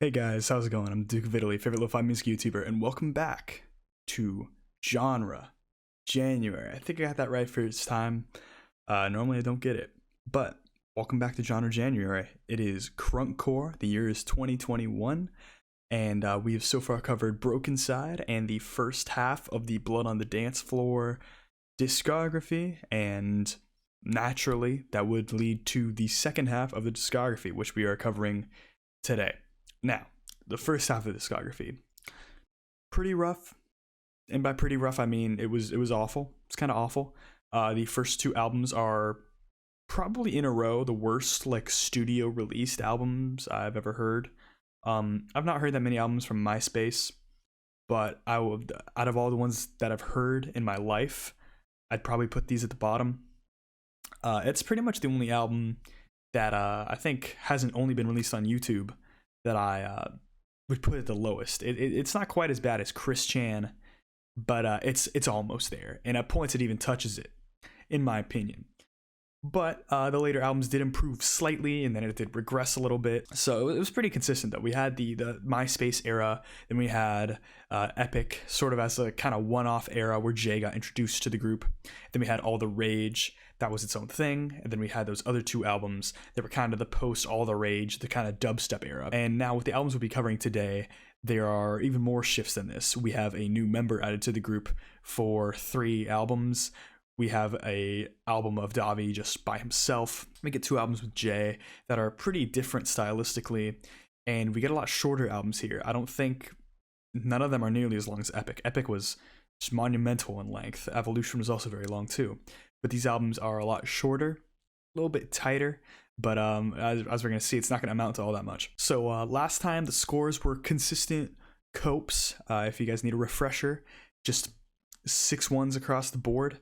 Hey guys, how's it going? I'm Duke of Italy, favorite lo-fi music YouTuber, and welcome back to Genre January. I think I got that right first time. Normally I don't get it, but welcome back to Genre January. It is Crunkcore, the year is 2021, and we have so far covered Broken Side and the first half of the Blood on the Dance Floor discography, and naturally that would lead to the second half of the discography, which we are covering today. Now, the first half of the discography, pretty rough, and by pretty rough I mean it was awful. It's kind of awful. The first two albums are probably in a row the worst like studio released albums I've ever heard. I've not heard that many albums from MySpace, but out of all the ones that I've heard in my life, I'd probably put these at the bottom. It's pretty much the only album that I think hasn't only been released on YouTube that I would put at the lowest. It's not quite as bad as Chris Chan, but it's almost there, and at points it even touches it, in my opinion. But the later albums did improve slightly, and then it did regress a little bit. So it was pretty consistent, though. We had the MySpace era, then we had Epic, sort of as a kind of one-off era where Jay got introduced to the group. Then we had All the Rage, that was its own thing. And then we had those other two albums that were kind of the post All the Rage, the kind of dubstep era. And now with the albums we'll be covering today, there are even more shifts than this. We have a new member added to the group for 3 albums. We have a album of Dahvie just by himself. We get 2 albums with Jay that are pretty different stylistically, and we get a lot shorter albums here. I don't think none of them are nearly as long as Epic. Epic was just monumental in length. Evolution was also very long too. But these albums are a lot shorter, a little bit tighter, but as we're gonna see, it's not gonna amount to all that much. So last time the scores were consistent copes. If you guys need a refresher, just 6 ones across the board.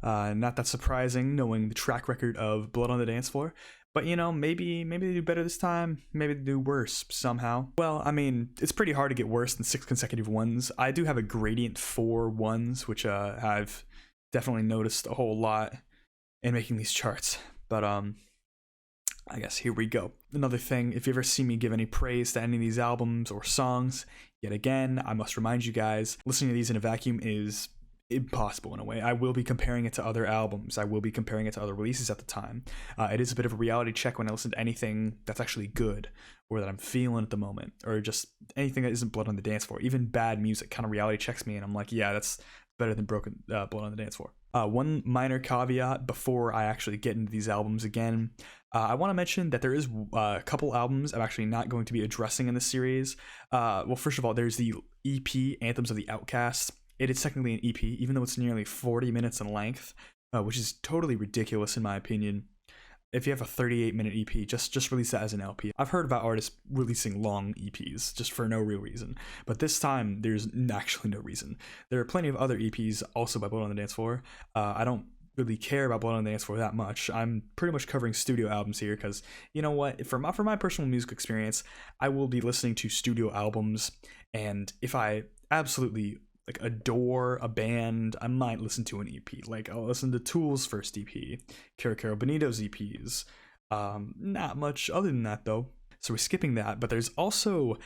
Not that surprising, knowing the track record of Blood on the Dance Floor. But you know, maybe they do better this time. Maybe they do worse somehow. Well, I mean, it's pretty hard to get worse than 6 consecutive ones. I do have a gradient for ones, which I've definitely noticed a whole lot in making these charts. But I guess here we go. Another thing, if you ever see me give any praise to any of these albums or songs, yet again, I must remind you guys, listening to these in a vacuum is impossible in a way. I will be comparing it to other albums. I will be comparing it to other releases at the time. It is a bit of a reality check when I listen to anything that's actually good or that I'm feeling at the moment, or just anything that isn't Blood on the Dance Floor. Even bad music kind of reality checks me, and I'm like, yeah, that's better than Blood on the Dance Floor. One minor caveat before I actually get into these albums again. I want to mention that there is a couple albums I'm actually not going to be addressing in this series. Well, first of all, there's the EP, Anthems of the Outcast. It is technically an EP, even though it's nearly 40 minutes in length, which is totally ridiculous in my opinion. If you have a 38-minute EP, just release that as an LP. I've heard about artists releasing long EPs just for no real reason, but this time there's actually no reason. There are plenty of other EPs also by Blood on the Dance Floor. I don't really care about Blood on the Dance Floor that much. I'm pretty much covering studio albums here because, you know what, for my personal music experience, I will be listening to studio albums, and if I absolutely like adore a band, I might listen to an EP. Like I'll listen to Tool's first EP, Caro Bonito's EPs. Not much other than that though. So we're skipping that. But there's also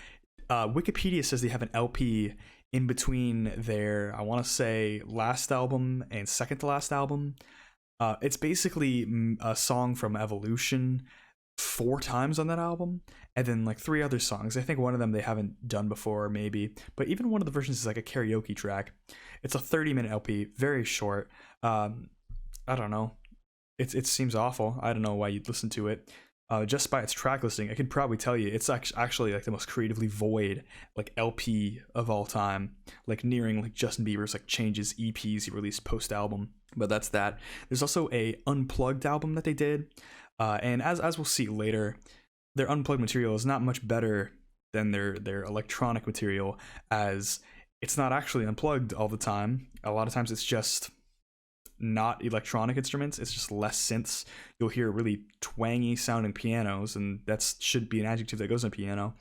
Wikipedia says they have an LP in between their, I want to say, last album and second to last album. It's basically a song from Evolution 4 times on that album, and then like 3 other songs. I think one of them they haven't done before, maybe, but even one of the versions is like a karaoke track. It's a 30-minute LP, very short. I don't know, it seems awful. I don't know why you'd listen to it. Just by its track listing, I could probably tell you it's actually like the most creatively void like LP of all time, like nearing like Justin Bieber's like Changes EPs he released post album. But that's that. There's also a unplugged album that they did. And as we'll see later, their unplugged material is not much better than their electronic material, as it's not actually unplugged all the time. A lot of times it's just not electronic instruments, it's just less synths. You'll hear really twangy sounding pianos, and that should be an adjective that goes in piano.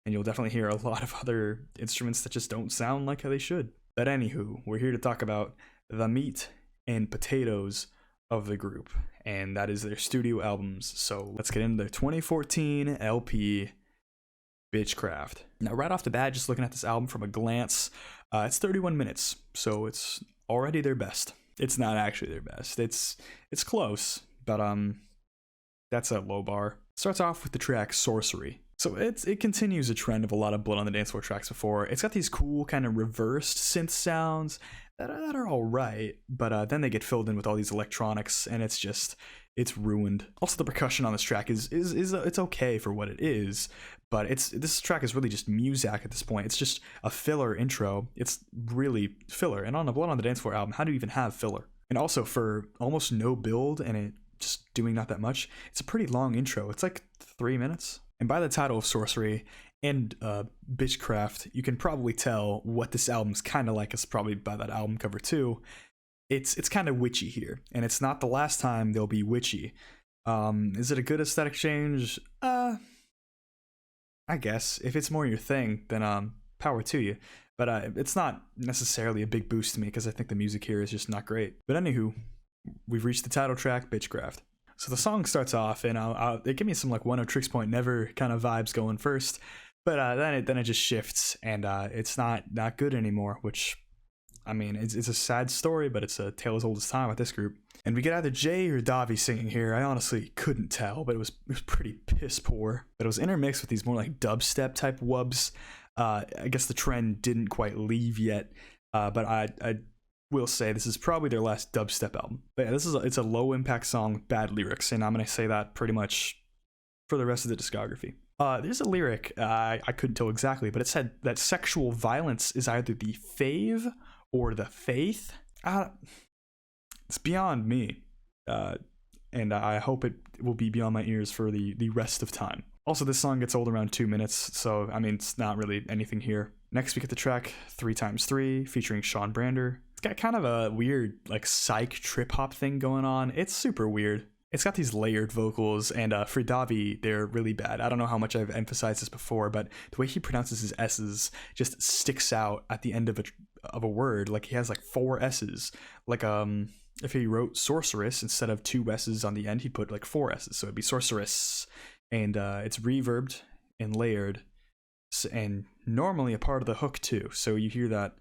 And you'll definitely hear a lot of other instruments that just don't sound like how they should. But anywho, we're here to talk about the meat and potatoes of the group, and that is their studio albums. So let's get into their 2014 LP, Bitchcraft. Now, right off the bat, just looking at this album from a glance, it's 31 minutes, so it's already their best. It's not actually their best. It's close, but that's a low bar. Starts off with the track Sorcery. So it continues a trend of a lot of Blood on the Dance Floor tracks before. It's got these cool kind of reversed synth sounds that are all right, but then they get filled in with all these electronics, and it's ruined. Also, the percussion on this track is it's okay for what it is, but this track is really just Muzak at this point. It's just a filler intro. It's really filler. And on a Blood on the Dance Floor album, how do you even have filler? And also, for almost no build and it just doing not that much, it's a pretty long intro. It's like 3 minutes. And by the title of Sorcery and Bitchcraft, you can probably tell what this album's kind of like. It's probably by that album cover too. It's kind of witchy here, and it's not the last time they'll be witchy. Is it a good aesthetic change? I guess if it's more your thing, then power to you. But it's not necessarily a big boost to me because I think the music here is just not great. But anywho, we've reached the title track, Bitchcraft. So the song starts off, and it gave me some like One of Tricks Point Never kind of vibes going first, but then it just shifts, and it's not good anymore. Which, I mean, it's a sad story, but it's a tale as old as time with this group. And we get either Jay or Dahvie singing here. I honestly couldn't tell, but it was pretty piss poor. But it was intermixed with these more like dubstep type wubs. I guess the trend didn't quite leave yet, but I will say this is probably their last dubstep album. But yeah, it's a low impact song with bad lyrics, and I'm gonna say that pretty much for the rest of the discography. There's a lyric I couldn't tell exactly, but it said that sexual violence is either the fave or the faith. It's beyond me, and I hope it will be beyond my ears for the rest of time. Also, this song gets old around 2 minutes, so I mean, it's not really anything here. Next, we get the track 3x3 featuring Sean Brander. It's got kind of a weird like psych trip hop thing going on. It's super weird. It's got these layered vocals, and for Dahvie, they're really bad. I don't know how much I've emphasized this before, but the way he pronounces his S's just sticks out at the end of a word. Like he has like 4 S's. Like if he wrote sorceress instead of 2 S's on the end, he'd put like 4 S's. So it'd be sorceress, and it's reverbed and layered, and normally a part of the hook too. So you hear that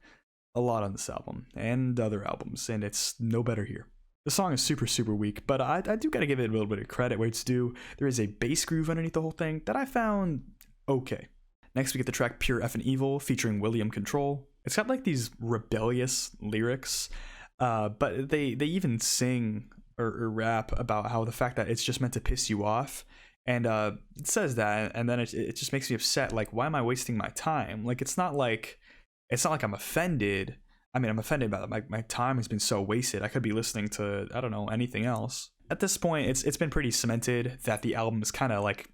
a lot on this album and other albums, and it's no better here. The song is super, super weak, but I do gotta give it a little bit of credit where it's due. There is a bass groove underneath the whole thing that I found okay. Next, we get the track Pure Effin' Evil featuring William Control. It's got like these rebellious lyrics, but they even sing or rap about how the fact that it's just meant to piss you off. And it says that, and then it just makes me upset. Like, why am I wasting my time? Like, it's not like I'm offended. I mean, I'm offended by that. My time has been so wasted. I could be listening to, I don't know, anything else. At this point, it's been pretty cemented that the album is kind of like,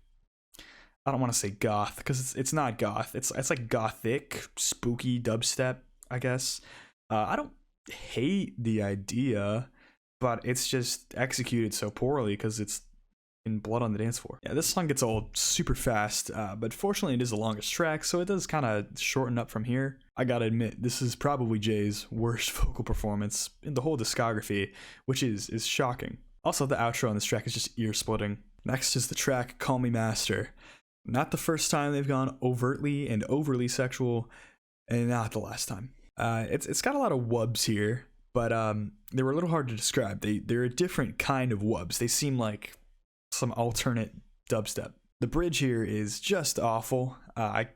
I don't want to say goth, because it's not goth. It's like gothic, spooky dubstep, I guess. I don't hate the idea, but it's just executed so poorly because it's in Blood on the Dance Floor. Yeah, this song gets old super fast, but fortunately it is the longest track, so it does kind of shorten up from here. I gotta admit, this is probably Jay's worst vocal performance in the whole discography, which is shocking. Also, the outro on this track is just ear-splitting. Next is the track Call Me Master. Not the first time they've gone overtly and overly sexual, and not the last time. It's got a lot of wubs here, but they were a little hard to describe. They're a different kind of wubs. They seem like some alternate dubstep. The bridge here is just awful. I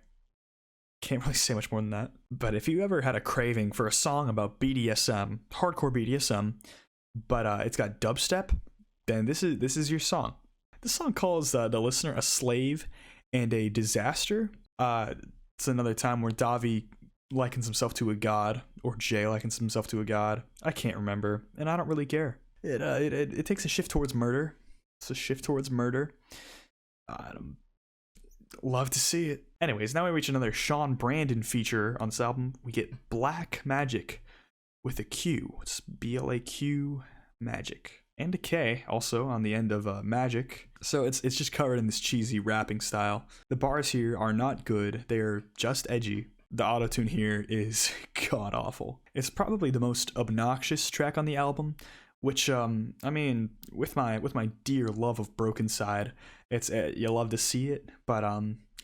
can't really say much more than that. But if you ever had a craving for a song about BDSM, hardcore BDSM, but it's got dubstep, then this is your song. This song calls the listener a slave and a disaster. It's another time where Dahvie likens himself to a god, or Jay likens himself to a god. I can't remember, and I don't really care. It takes a shift towards murder. It's a shift towards murder. I'd love to see it. Anyways, now we reach another Sean Brandon feature on this album. We get Black Magic with a Q. It's BLAQ Magic. And a K also on the end of Magic. So it's just covered in this cheesy rapping style. The bars here are not good. They're just edgy. The autotune here is god awful. It's probably the most obnoxious track on the album, which I mean, with my dear love of Broken Side, it's you love to see it, but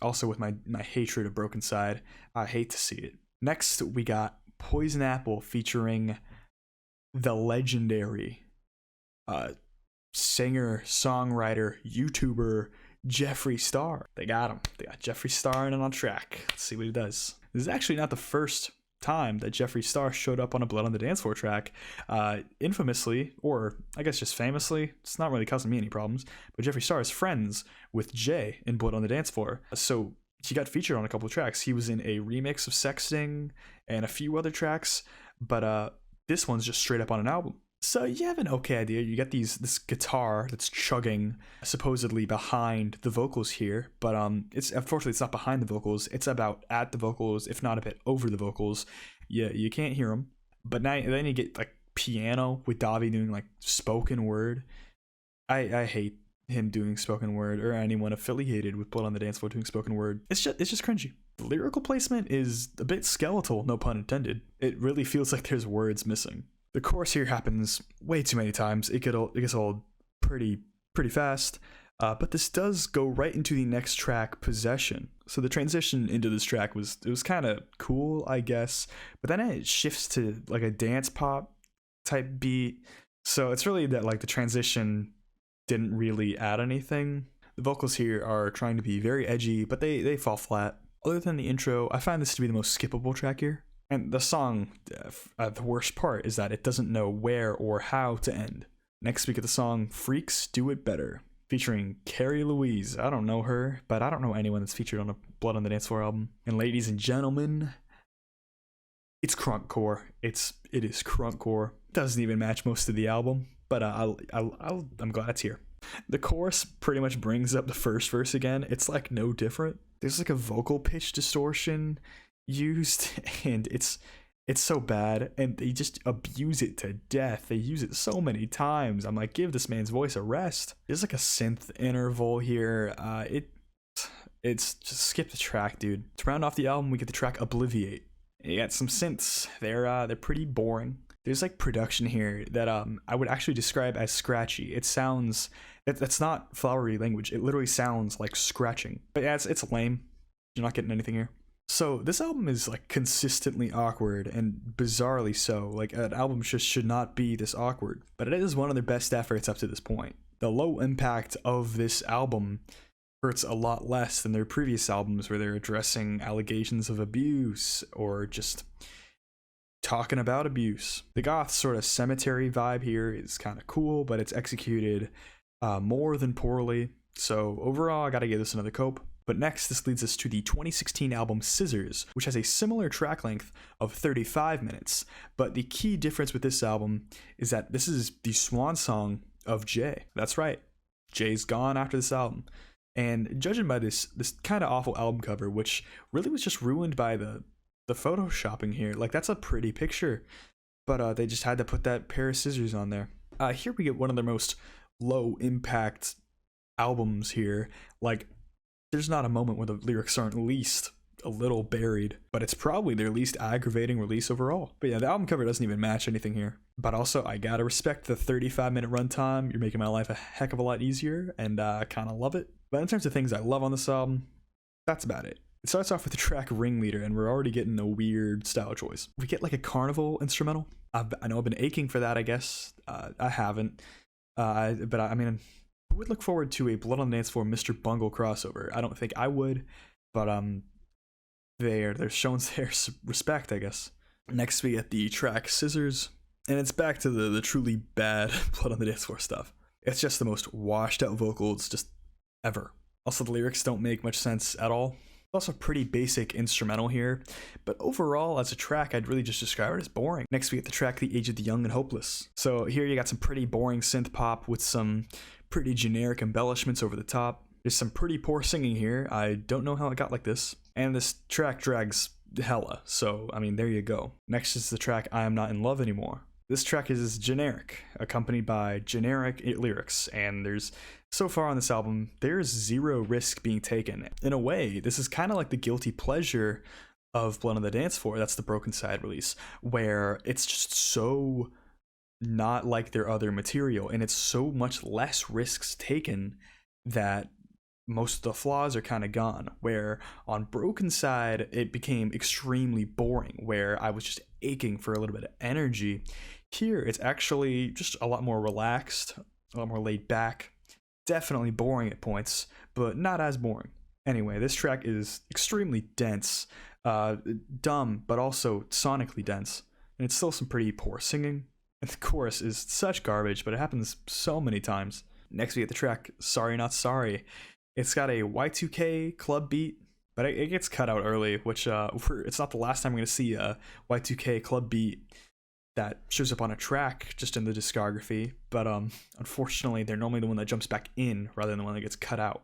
Also with my hatred of Broken Side, I hate to see it. Next, we got Poison Apple featuring the legendary singer, songwriter, YouTuber Jeffree Star. They got him. They got Jeffree Star in on track. Let's see what he does. This is actually not the first time that Jeffree Star showed up on a Blood on the Dance Floor track. Infamously, or I guess just famously, it's not really causing me any problems, but Jeffree Star is friends with Jay in Blood on the Dance Floor. So he got featured on a couple of tracks. He was in a remix of Sexting and a few other tracks, but this one's just straight up on an album. So you have an okay idea. You get this guitar that's chugging supposedly behind the vocals here, but it's unfortunately it's not behind the vocals. It's about at the vocals, if not a bit over the vocals. Yeah, you can't hear them. But then you get like piano with Dahvie doing like spoken word. I hate him doing spoken word, or anyone affiliated with Blood on the Dance Floor doing spoken word. It's just cringy. The lyrical placement is a bit skeletal, no pun intended. It really feels like there's words missing. The chorus here happens way too many times. It gets old pretty fast, but this does go right into the next track, Possession. So the transition into this track was kind of cool, I guess, but then it shifts to like a dance pop type beat. So it's really that like the transition didn't really add anything. The vocals here are trying to be very edgy, but they fall flat. Other than the intro, I find this to be the most skippable track here. And the song, the worst part is that it doesn't know where or how to end. Next we get the song Freaks Do It Better, featuring Carrie Louise. I don't know her, but I don't know anyone that's featured on a Blood on the Dance Floor album. And ladies and gentlemen, it's crunkcore. It is crunkcore. Doesn't even match most of the album, but I'm glad it's here. The chorus pretty much brings up the first verse again. It's like no different. There's like a vocal pitch distortion used, and it's so bad, and they just abuse it to death. They use it so many times. I'm like, give this man's voice a rest. There's like a synth interval here. It's just skip the track, dude. To round off the album, we get the track Obliviate. You got some synths. They're pretty boring. There's like production here that I would actually describe as scratchy. It sounds, that's not flowery language. It literally sounds like scratching. But yeah, it's lame. You're not getting anything here. So this album is like consistently awkward, and bizarrely so. Like an album just should not be this awkward, but it is one of their best efforts up to this point. The low impact of this album hurts a lot less than their previous albums, where they're addressing allegations of abuse or just talking about abuse. The goth sort of cemetery vibe here is kind of cool, but it's executed more than poorly. So overall, I gotta give this another cope. But next, this leads us to the 2016 album Scissors, which has a similar track length of 35 minutes. But the key difference with this album is that this is the swan song of Jay. That's right, Jay's gone after this album. And judging by this kind of awful album cover, which really was just ruined by the photoshopping here, like that's a pretty picture, but they just had to put that pair of scissors on there. Here we get one of their most low impact albums here. Like, there's not a moment where the lyrics aren't at least a little buried, but it's probably their least aggravating release overall. But yeah, the album cover doesn't even match anything here. But also, I gotta respect the 35-minute runtime. You're making my life a heck of a lot easier, and I kind of love it. But in terms of things I love on this album, that's about it. It starts off with the track Ringleader, and we're already getting a weird style choice. We get like a carnival instrumental. I know I've been aching for that, I guess. I haven't. But I mean, I would look forward to a Blood on the Dance Floor Mr. Bungle crossover. I don't think I would, but they're showing their respect, I guess. Next we get the track Scissors, and it's back to the truly bad Blood on the Dance Floor stuff. It's just the most washed out vocals just ever. Also, the lyrics don't make much sense at all. Also pretty basic instrumental here, but overall as a track I'd really just describe it as boring. Next we get the track The Age of the Young and Hopeless. So here you got some pretty boring synth pop with some pretty generic embellishments over the top. There's some pretty poor singing here. I don't know how it got like this. And this track drags hella, so I mean, there you go. Next is the track I Am Not in Love Anymore. This track is generic, accompanied by generic lyrics, and so far on this album, there's zero risk being taken. In a way, this is kind of like the guilty pleasure of Blood on the Dance Floor. That's the Broken Side release, where it's just so not like their other material, and it's so much less risks taken that most of the flaws are kind of gone. Where on Broken Side, it became extremely boring, where I was just aching for a little bit of energy. Here, it's actually just a lot more relaxed, a lot more laid back. Definitely boring at points, but not as boring. Anyway, this track is extremely dense, dumb, but also sonically dense, and it's still some pretty poor singing. And the chorus is such garbage, but it happens so many times. Next, we get the track Sorry Not Sorry. It's got a Y2K club beat, but it gets cut out early, which it's not the last time we're going to see a Y2K club beat that shows up on a track just in the discography. But unfortunately, they're normally the one that jumps back in rather than the one that gets cut out.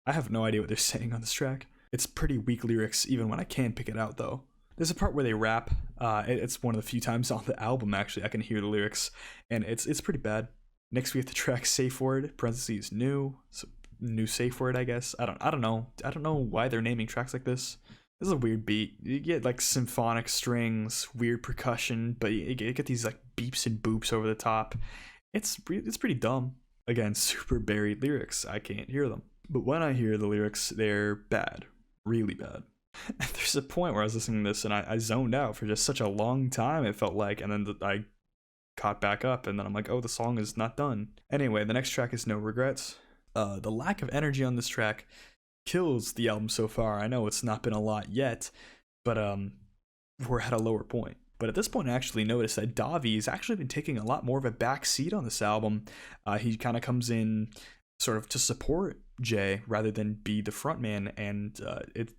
I have no idea what they're saying on this track. It's pretty weak lyrics, even when I can pick it out, though. There's a part where they rap. It's one of the few times on the album, actually, I can hear the lyrics, and it's pretty bad. Next, we have the track Safe Word, parentheses new, so new safe word, I guess. I don't know why they're naming tracks like this. This is a weird beat. You get like symphonic strings, weird percussion, but you get these like beeps and boops over the top. It's pretty dumb. Again, super buried lyrics. I can't hear them. But when I hear the lyrics, they're bad. Really bad. And there's a point where I was listening to this and I zoned out for just such a long time, it felt like, and then I caught back up, and then I'm like, oh, the song is not done. Anyway, the next track is No Regrets. The lack of energy on this track kills the album so far. I know it's not been a lot yet, but we're at a lower point. But at this point, I actually noticed that Dahvie has actually been taking a lot more of a back seat on this album. He kind of comes in sort of to support Jay rather than be the frontman, and it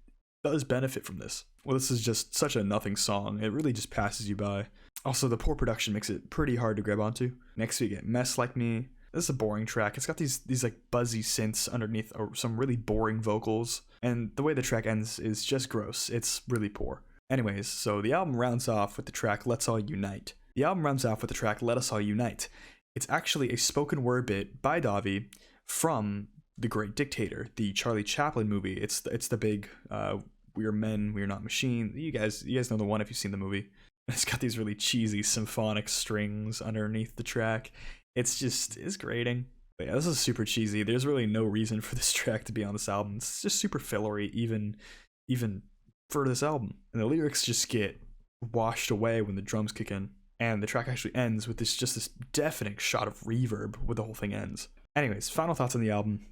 does benefit from this. Well, this is just such a nothing song. It really just passes you by. Also, the poor production makes it pretty hard to grab onto. Next, we get Mess Like Me. This is a boring track. It's got these like buzzy synths underneath some really boring vocals, and the way the track ends is just gross. It's really poor. Anyways, so the album rounds off with the track Let's All Unite. Let Us All Unite. It's actually a spoken word bit by Dahvie from The Great Dictator, the Charlie Chaplin movie. It's the big we're men, we're not machine. You guys know the one if you've seen the movie. It's got these really cheesy symphonic strings underneath the track. It's grating. But yeah, this is super cheesy. There's really no reason for this track to be on this album. It's just super fillery, even for this album. And the lyrics just get washed away when the drums kick in. And the track actually ends with this deafening shot of reverb when the whole thing ends. Anyways, final thoughts on the album.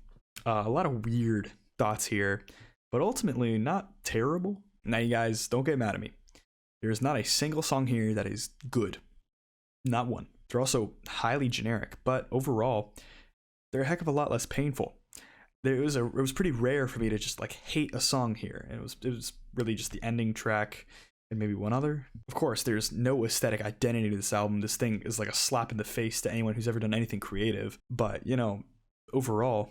A lot of weird thoughts here, but ultimately not terrible. Now, you guys, don't get mad at me. There is not a single song here that is good. Not one. They're also highly generic, but overall, they're a heck of a lot less painful. It was pretty rare for me to just like hate a song here. And it was really just the ending track and maybe one other. Of course, there's no aesthetic identity to this album. This thing is like a slap in the face to anyone who's ever done anything creative. But, overall,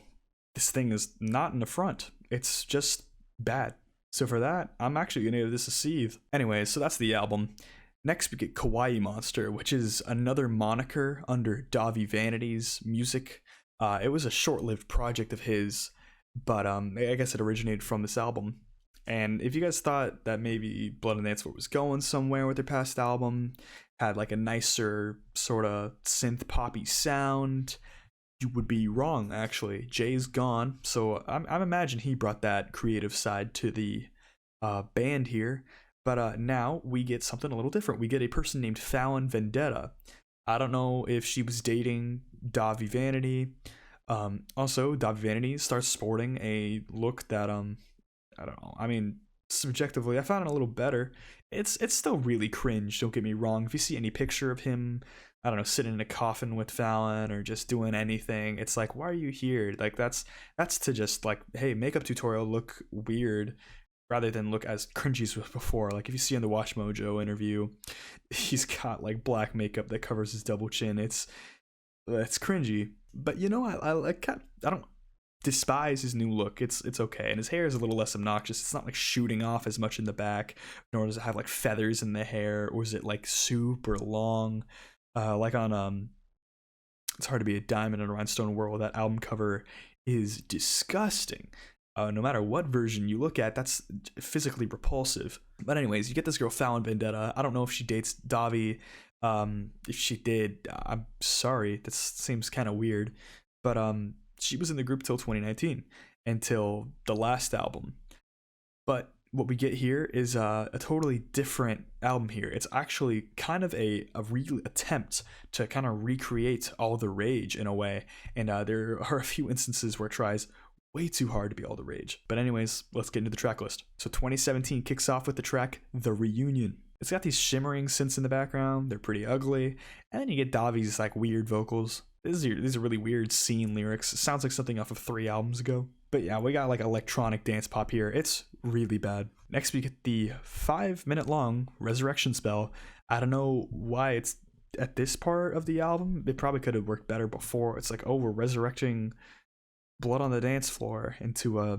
this thing is not in the front. It's just bad. So for that, I'm actually going to give this a C. Anyway, so that's the album. Next, we get Kawaii Monster, which is another moniker under Dahvie Vanity's music. It was a short-lived project of his, but I guess it originated from this album. And if you guys thought that maybe Blood and Dance was going somewhere with their past album, had like a nicer sort of synth poppy sound, you would be wrong, actually. Jay's gone, so I'm imagine he brought that creative side to the band here. But now we get something a little different. We get a person named Fallon Vendetta. I don't know if she was dating Dahvie Vanity. Also, Dahvie Vanity starts sporting a look that, I don't know. I mean, subjectively, I found it a little better. It's still really cringe, don't get me wrong. If you see any picture of him, I don't know, sitting in a coffin with Fallon or just doing anything, it's like, why are you here? Like, that's to just, like, hey, makeup tutorial, look weird, rather than look as cringy as before. Like, if you see in the Watch Mojo interview, he's got, like, black makeup that covers his double chin. It's cringy. But, I don't despise his new look. It's okay. And his hair is a little less obnoxious. It's not, like, shooting off as much in the back, nor does it have, like, feathers in the hair, or is it, like, super long. Like on It's Hard to Be a Diamond in a Rhinestone World, that album cover is disgusting. No matter what version you look at, that's physically repulsive. But anyways, you get this girl Fallon Vendetta. I don't know if she dates Dahvie. If she did, I'm sorry. That seems kind of weird. But she was in the group till 2019. until the last album. But what we get here is a totally different album here. It's actually kind of a real attempt to kind of recreate All the Rage in a way. And there are a few instances where it tries way too hard to be All the Rage. But anyways, let's get into the track list. So 2017 kicks off with the track The Reunion. It's got these shimmering synths in the background. They're pretty ugly. And then you get Dahvie's like weird vocals. These are really weird scene lyrics. It sounds like something off of 3 albums ago. But yeah, we got like electronic dance pop here. It's really bad. Next we get the 5-minute long Resurrection Spell. I don't know why it's at this part of the album. It probably could have worked better before. It's like, oh, we're resurrecting Blood on the Dance Floor into a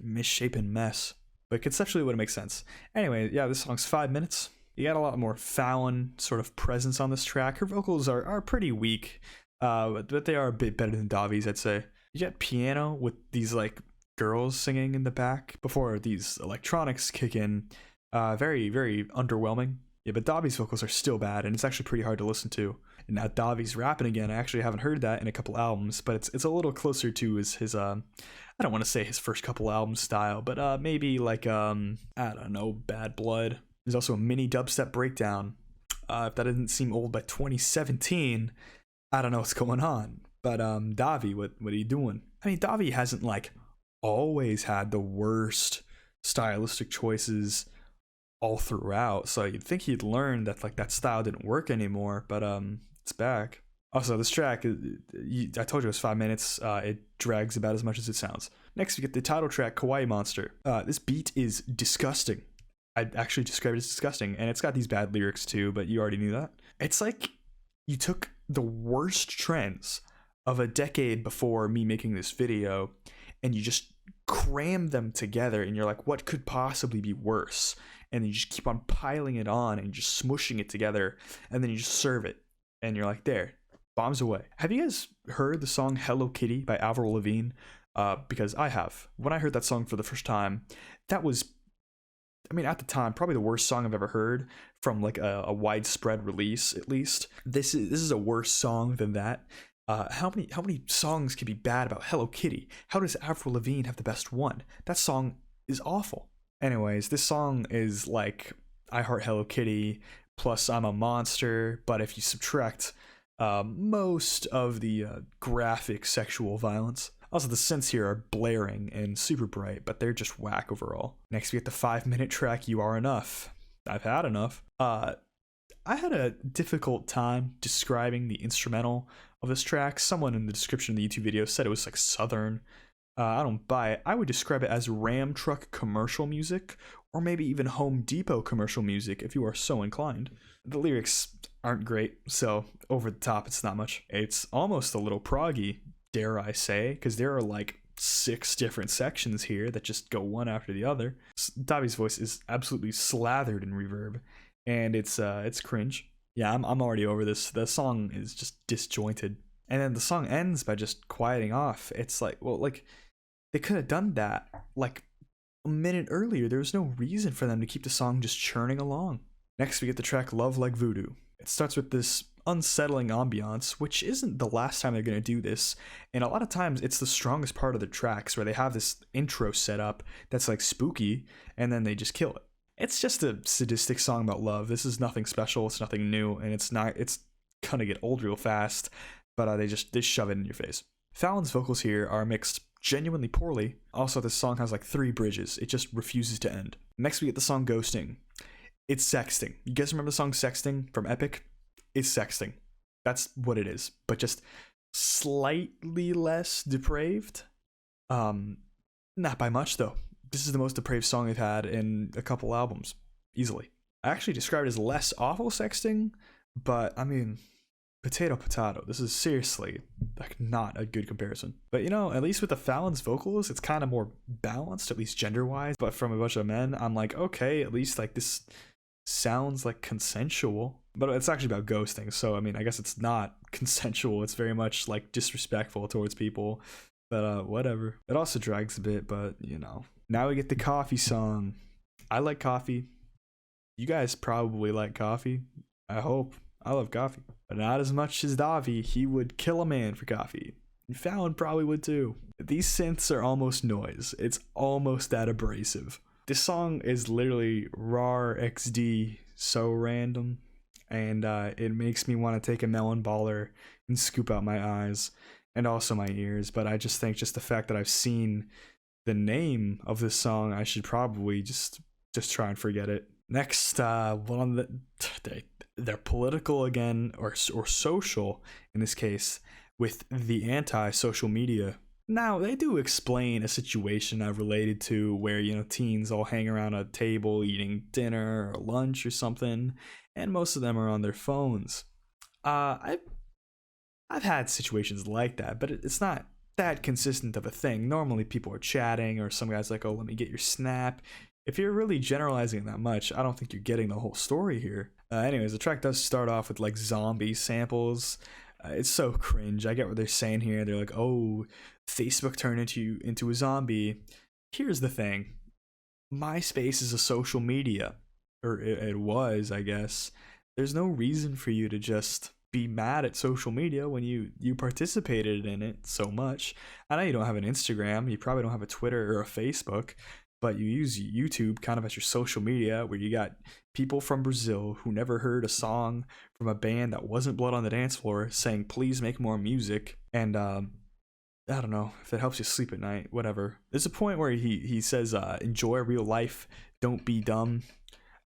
misshapen mess. But conceptually it would make sense. Anyway, yeah, this song's 5 minutes. You got a lot more Fallon sort of presence on this track. Her vocals are pretty weak, but they are a bit better than Dahvie's, I'd say. You get piano with these like girls singing in the back before these electronics kick in. Very, very underwhelming. Yeah, but Dahvie's vocals are still bad, and it's actually pretty hard to listen to. And now Dahvie's rapping again. I actually haven't heard that in a couple albums, but it's a little closer to his I don't want to say his first couple albums style, but maybe like I don't know, Bad Blood. There's also a mini dubstep breakdown. If that didn't seem old by 2017, I don't know what's going on. But Dahvie, what are you doing? I mean, Dahvie hasn't like always had the worst stylistic choices all throughout, so you'd think he'd learned that like that style didn't work anymore. But it's back. Also, this track, I told you it was 5 minutes. It drags about as much as it sounds. Next, we get the title track, Kawaii Monster. This beat is disgusting. I'd actually describe it as disgusting, and it's got these bad lyrics too, but you already knew that. It's like you took the worst trends of a decade before me making this video, and you just crammed them together, and you're like, what could possibly be worse? And you just keep on piling it on and just smushing it together, and then you just serve it, and you're like, there, bombs away. Have you guys heard the song Hello Kitty by Avril Lavigne? Because I have. When I heard that song for the first time, that was, I mean, at the time, probably the worst song I've ever heard from like a widespread release, at least. This is a worse song than that. How many songs can be bad about Hello Kitty? How does Avril Lavigne have the best one? That song is awful. Anyways, this song is like I Heart Hello Kitty plus I'm a Monster, but if you subtract most of the graphic sexual violence. Also, the synths here are blaring and super bright, but they're just whack overall. Next, we get the 5-minute track, You Are Enough. I've had enough. I had a difficult time describing the instrumental of this track. Someone in the description of the YouTube video said it was like Southern. I don't buy it. I would describe it as Ram truck commercial music, or maybe even Home Depot commercial music if you are so inclined. The lyrics aren't great, so over the top, it's not much. It's almost a little proggy, dare I say, because there are like 6 different sections here that just go one after the other. Dahvie's voice is absolutely slathered in reverb, and it's cringe. Yeah, I'm already over this. The song is just disjointed, and then the song ends by just quieting off. It's like, well, like they could have done that like a minute earlier. There was no reason for them to keep the song just churning along. Next, we get the track Love Like Voodoo. It starts with this unsettling ambiance, which isn't the last time they're going to do this, and a lot of times it's the strongest part of the tracks where they have this intro set up that's like spooky, and then they just kill it. It's just a sadistic song about love. This is nothing special, it's nothing new, and it's gonna get old real fast, but they shove it in your face. Fallon's vocals here are mixed genuinely poorly. Also, this song has like 3 bridges. It just refuses to end. Next, we get the song Ghosting. It's sexting. You guys remember the song Sexting from Epic? It's sexting. That's what it is, but just slightly less depraved. Not by much though. This is the most depraved song they've had in a couple albums, easily. I actually described it as less awful sexting, but I mean, potato. This is seriously like not a good comparison. But you know, at least with the Fallon's vocals, it's kind of more balanced, at least gender-wise. But from a bunch of men, I'm like, okay, at least like this sounds like consensual. But it's actually about ghosting, so I mean, I guess it's not consensual. It's very much like disrespectful towards people. But whatever. It also drags a bit, but you know. Now we get the coffee song. I like coffee. You guys probably like coffee. I hope. I love coffee. But not as much as Dahvie. He would kill a man for coffee. And Fallon probably would too. These synths are almost noise. It's almost that abrasive. This song is literally rar XD, so random, and it makes me want to take a melon baller and scoop out my eyes and also my ears. But I just think just the fact that I've seen the name of this song, I should probably just try and forget it. Next, they're political again, or social in this case, with the anti-social media. Now, they do explain a situation I've related to where, teens all hang around a table eating dinner or lunch or something, and most of them are on their phones. I've had situations like that, but it's not that consistent of a thing. Normally people are chatting, or some guy's like, oh, let me get your snap. If you're really generalizing that much, I don't think you're getting the whole story here. Anyways, the track does start off with like zombie samples. It's so cringe. I get what they're saying here. They're like, oh, Facebook turned into a zombie. Here's the thing. MySpace is a social media. Or it was, I guess. There's no reason for you to just be mad at social media when you participated in it so much. I know you don't have an Instagram. You probably don't have a Twitter or a Facebook. But you use YouTube kind of as your social media, where you got people from Brazil who never heard a song from a band that wasn't Blood on the Dance Floor saying, please make more music. And I don't know if it helps you sleep at night, whatever. There's a point where he says, enjoy real life, don't be dumb.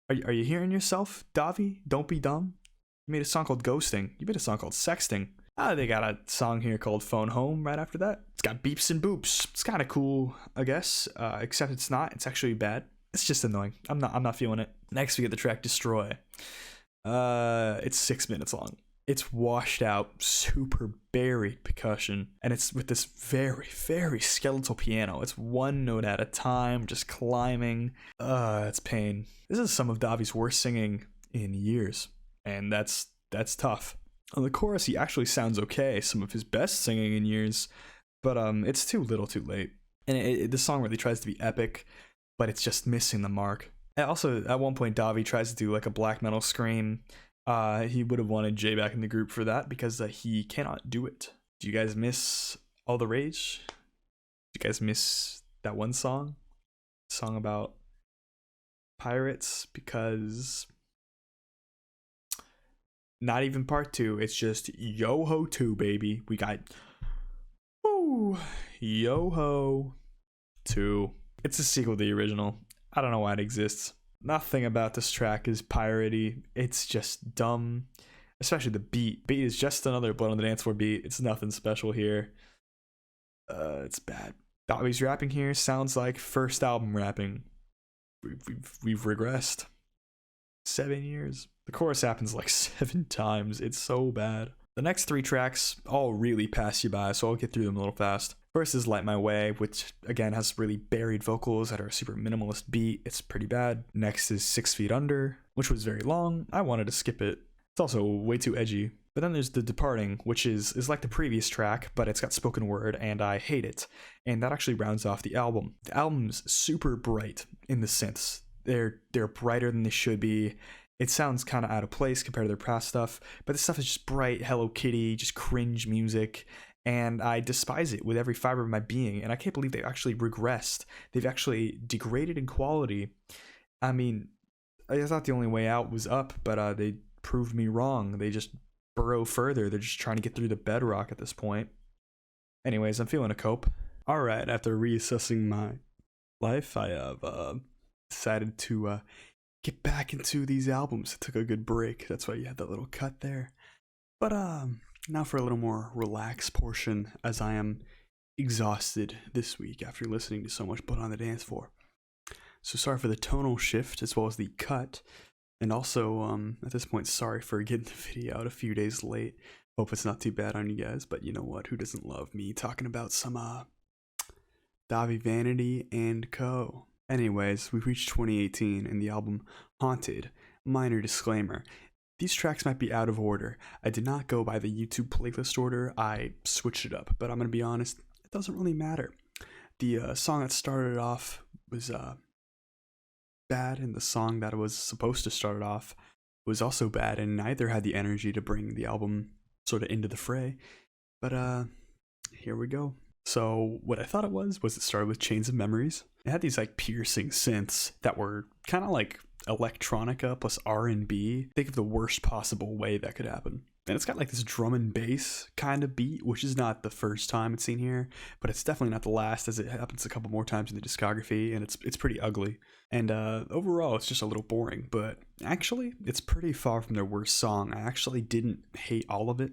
Are you hearing yourself, Dahvie? Don't be dumb? You made a song called Ghosting. You made a song called Sexting. They got a song here called Phone Home right after that. It's got beeps and boops. It's kind of cool, I guess, except it's not. It's actually bad. It's just annoying. I'm not feeling it. Next, we get the track Destroy. It's 6 minutes long. It's washed out, super buried percussion, and it's with this very, very skeletal piano. It's one note at a time, just climbing. It's pain. This is some of Dahvie's worst singing in years, and that's tough. On the chorus, he actually sounds okay, some of his best singing in years, but it's too little too late. And the song really tries to be epic, but it's just missing the mark. And also, at one point, Dahvie tries to do like a black metal scream. He would have wanted Jay back in the group for that, because he cannot do it. Do you guys miss All the Rage? Do you guys miss that one song? Song about pirates? Because... not even part 2, it's just Yo-Ho 2, baby. We got Yo-Ho 2. It's a sequel to the original. I don't know why it exists. Nothing about this track is piratey. It's just dumb. Especially the beat. Beat is just another Blood on the Dance Floor beat. It's nothing special here. It's bad. Dahvie's rapping here sounds like first album rapping. We've regressed. 7 years. The chorus happens like 7 times. It's so bad. The next 3 tracks all really pass you by, so I'll get through them a little fast. First is Light My Way, which again has really buried vocals that are a super minimalist beat. It's pretty bad. Next is 6 Feet Under, which was very long. I wanted to skip it. It's also way too edgy. But then there's The Departing, which is like the previous track, but it's got spoken word, and I hate it. And that actually rounds off the album. The album's super bright in the synths. They're brighter than they should be. It sounds kind of out of place compared to their past stuff, but this stuff is just bright, Hello Kitty, just cringe music, and I despise it with every fiber of my being, and I can't believe they've actually regressed. They've actually degraded in quality. I mean, I thought the only way out was up, but they proved me wrong. They just burrow further. They're just trying to get through the bedrock at this point. Anyways, I'm feeling a cope. Alright, after reassessing my life, I have decided to get back into these albums. It took a good break. That's why you had that little cut there. But now for a little more relaxed portion, as I am exhausted this week after listening to so much Blood on the Dance Floor. So sorry for the tonal shift as well as the cut. And also, at this point, sorry for getting the video out a few days late. Hope it's not too bad on you guys, but you know what? Who doesn't love me talking about some Dahvie Vanity and Co. Anyways, we've reached 2018 and the album Haunted. Minor disclaimer. These tracks might be out of order. I did not go by the YouTube playlist order. I switched it up, but I'm going to be honest, it doesn't really matter. The song that started it off was bad, and the song that was supposed to start it off was also bad, and neither had the energy to bring the album sort of into the fray. But Here we go. So what I thought it was it started with Chains of Memories. It had these like piercing synths that were kind of like electronica plus R&B. Think of the worst possible way that could happen. And it's got like this drum and bass kind of beat, which is not the first time it's seen here, but it's definitely not the last, as it happens a couple more times in the discography, and it's pretty ugly. And overall, it's just a little boring, but actually, it's pretty far from their worst song. I actually didn't hate all of it.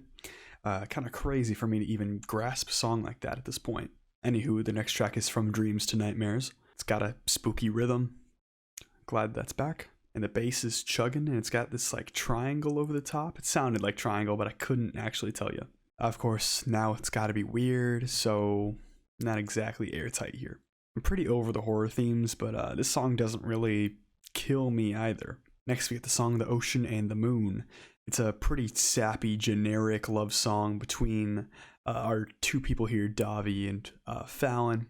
Kind of crazy for me to even grasp a song like that at this point. Anywho, the next track is From Dreams to Nightmares. It's got a spooky rhythm. Glad that's back. And the bass is chugging, and it's got this like triangle over the top. It sounded like triangle, but I couldn't actually tell you. Of course, now it's got to be weird, so not exactly airtight here. I'm pretty over the horror themes, but this song doesn't really kill me either. Next, we get the song The Ocean and the Moon. It's a pretty sappy, generic love song between our two people here, Dahvie and Fallon.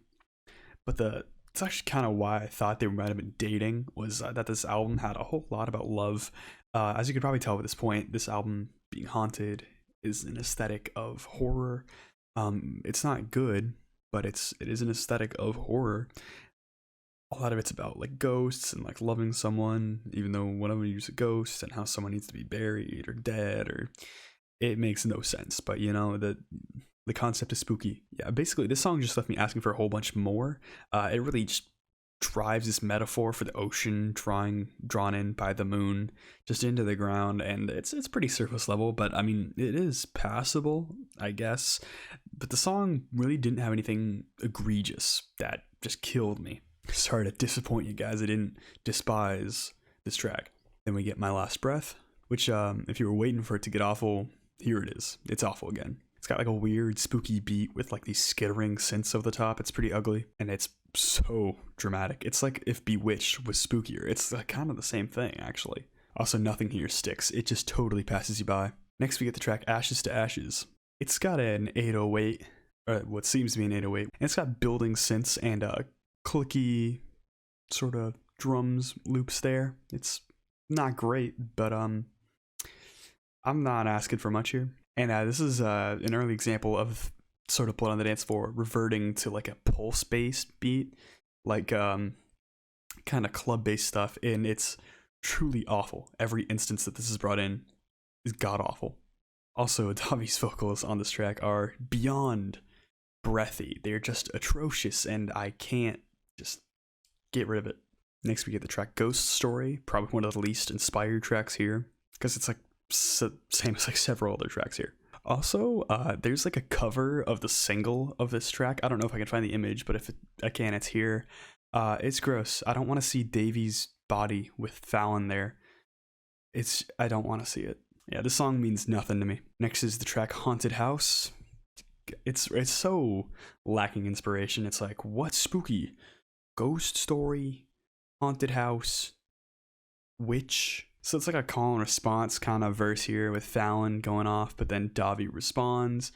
But it's actually kind of why I thought they might have been dating, was that this album had a whole lot about love. As you could probably tell at this point, this album being haunted is an aesthetic of horror. It's not good, but it is an aesthetic of horror. A lot of it's about like ghosts and like loving someone, even though one of them is a ghost, and how someone needs to be buried or dead, or it makes no sense. But you know, the concept is spooky. Yeah, basically this song just left me asking for a whole bunch more. It really just drives this metaphor for the ocean drawn in by the moon just into the ground, and it's pretty surface level, but I mean it is passable, I guess. But the song really didn't have anything egregious that just killed me. Sorry to disappoint you guys, I didn't despise this track. Then we get My Last Breath, which if you were waiting for it to get awful, here it is. It's awful again. It's got like a weird spooky beat with like these skittering synths over the top. It's pretty ugly, and it's so dramatic. It's like if Bewitched was spookier. It's like kind of the same thing, actually. Also, nothing here sticks. It just totally passes you by. Next, we get the track Ashes to Ashes. It's got an 808, or what seems to be an 808, and it's got building synths and clicky sort of drums loops there. It's not great, but I'm not asking for much here. And this is an early example of sort of Blood on the Dance Floor reverting to like a pulse-based beat, like kind of club-based stuff, and it's truly awful. Every instance that this is brought in is god-awful. Also, Dahvie's vocals on this track are beyond breathy. They're just atrocious, and I can't just get rid of it. Next, we get the track Ghost Story, probably one of the least inspired tracks here, because it's like same as like several other tracks here. Also, there's like a cover of the single of this track. I don't know if I can find the image, but if I can, it's here. It's gross. I don't want to see Davy's body with Fallon there. I don't want to see it. Yeah, this song means nothing to me. Next is the track Haunted House. It's so lacking inspiration. It's like, what's spooky? Ghost story, haunted house, witch. So it's like a call and response kind of verse here with Fallon going off, but then Dahvie responds,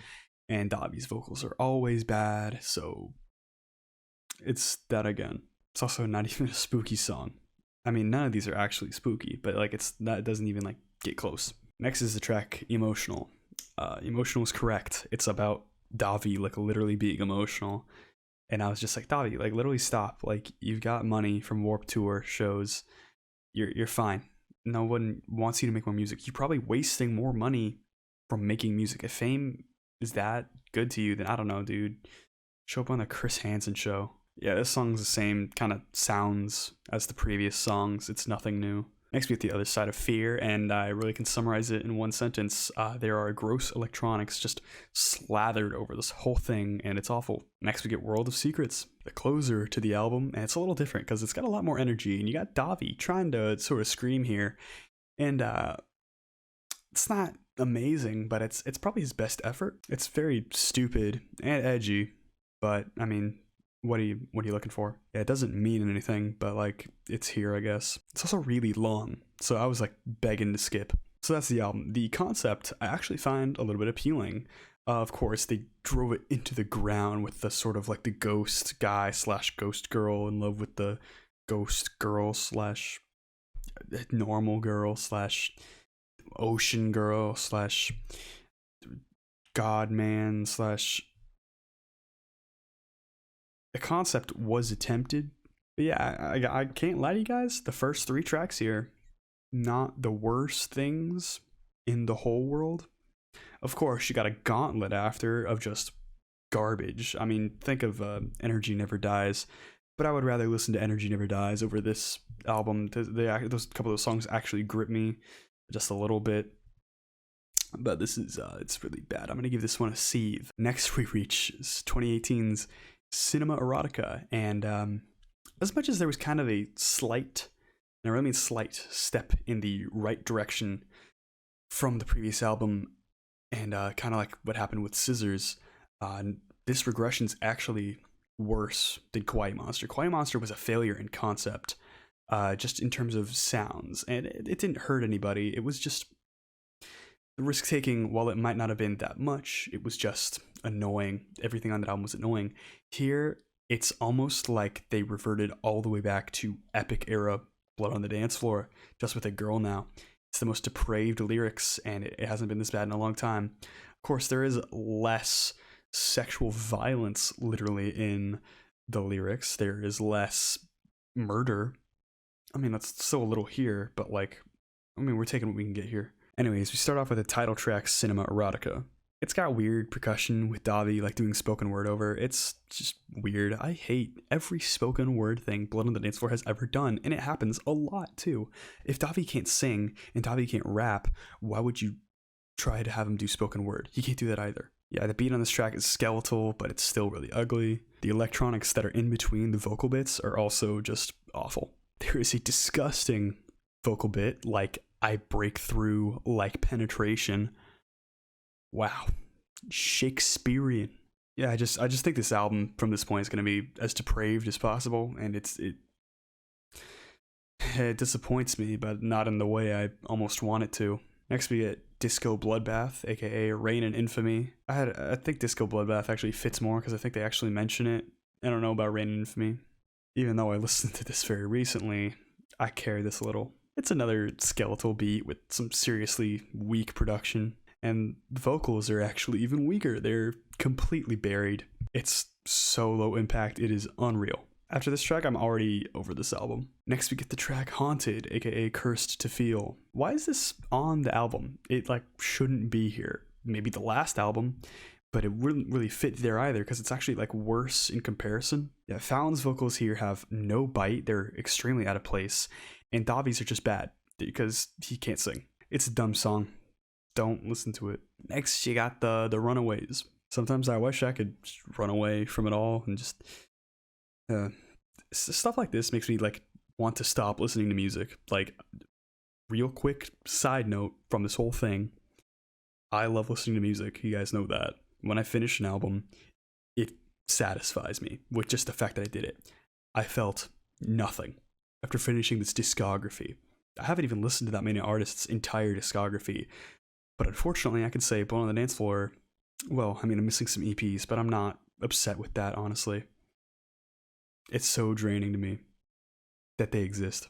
and Dahvie's vocals are always bad, so it's that again. It's also not even a spooky song. I mean, none of these are actually spooky, but like it doesn't even like get close. Next is the track Emotional. Emotional is correct. It's about Dahvie like literally being emotional, and I was just like, Dahvie, like literally stop. Like you've got money from Warped Tour shows. You're fine. No one wants you to make more music. You're probably wasting more money from making music. If fame is that good to you, then I don't know, dude. Show up on the Chris Hansen show. Yeah, this song's the same kind of sounds as the previous songs. It's nothing new. Next, we get The Other Side of Fear, and I really can summarize it in one sentence. There are gross electronics just slathered over this whole thing, and it's awful. Next, we get World of Secrets, the closer to the album, and it's a little different because it's got a lot more energy, and you got Dahvie trying to sort of scream here, and it's not amazing, but it's probably his best effort. It's very stupid and edgy, but I mean, what are you looking for? Yeah, it doesn't mean anything, but like it's here, I guess. It's also really long, so I was like begging to skip. So that's the album. The concept I actually find a little bit appealing. Of course, they drove it into the ground with the sort of like the ghost guy / ghost girl in love with the ghost girl / normal girl / ocean girl / god man / the concept was attempted. But yeah, I can't lie to you guys. The first 3 tracks here, not the worst things in the whole world. Of course, you got a gauntlet after of just garbage. I mean, think of Energy Never Dies, but I would rather listen to Energy Never Dies over this album. Those couple of those songs actually grip me just a little bit. But this is, it's really bad. I'm going to give this one a sieve. Next, we reach 2018's Cinema Erotica. And as much as there was kind of a slight, and I really mean slight, step in the right direction from the previous album, and kind of like what happened with Scissors, this regression's actually worse than Kawaii Monster. Kawaii Monster was a failure in concept, just in terms of sounds, and it didn't hurt anybody. It was just the risk-taking. While it might not have been that much, it was just annoying. Everything on that album was annoying. Here, it's almost like they reverted all the way back to epic era Blood on the Dance Floor, just with a girl now. It's the most depraved lyrics, and it hasn't been this bad in a long time. Of course, there is less sexual violence, literally, in the lyrics. There is less murder. I mean, that's still a little here, but like, I mean, we're taking what we can get here. Anyways, we start off with the title track, Cinema Erotica. It's got weird percussion with Dahvie, like doing spoken word over. It's just weird. I hate every spoken word thing Blood on the Dance Floor has ever done, and it happens a lot too. If Dahvie can't sing and Dahvie can't rap, why would you try to have him do spoken word? He can't do that either. Yeah, the beat on this track is skeletal, but it's still really ugly. The electronics that are in between the vocal bits are also just awful. There is a disgusting vocal bit, like I break through like penetration. Wow, Shakespearean. Yeah, I just think this album from this point is going to be as depraved as possible, and it disappoints me, but not in the way I almost want it to. Next we get Disco Bloodbath, aka Reign in Infamy. I think Disco Bloodbath actually fits more because I think they actually mention it. I don't know about Reign in Infamy. Even though I listened to this very recently, I carry this a little. It's another skeletal beat with some seriously weak production. And the vocals are actually even weaker. They're completely buried. It's so low impact, it is unreal. After this track, I'm already over this album. Next, we get the track Haunted, aka Cursed to Feel. Why is this on the album? It like shouldn't be here. Maybe the last album, but it wouldn't really fit there either because it's actually like worse in comparison. Yeah, Fallon's vocals here have no bite. They're extremely out of place. And Dahvie's are just bad because he can't sing. It's a dumb song. Don't listen to it. Next, you got the Runaways. Sometimes I wish I could just run away from it all and just stuff like this makes me like want to stop listening to music. Like, real quick side note from this whole thing, I love listening to music. You guys know that. When I finish an album, it satisfies me with just the fact that I did it. I felt nothing after finishing this discography. I haven't even listened to that many artists' entire discography. But unfortunately, I can say Blood on the Dance Floor, well, I mean, I'm missing some EPs, but I'm not upset with that, honestly. It's so draining to me that they exist.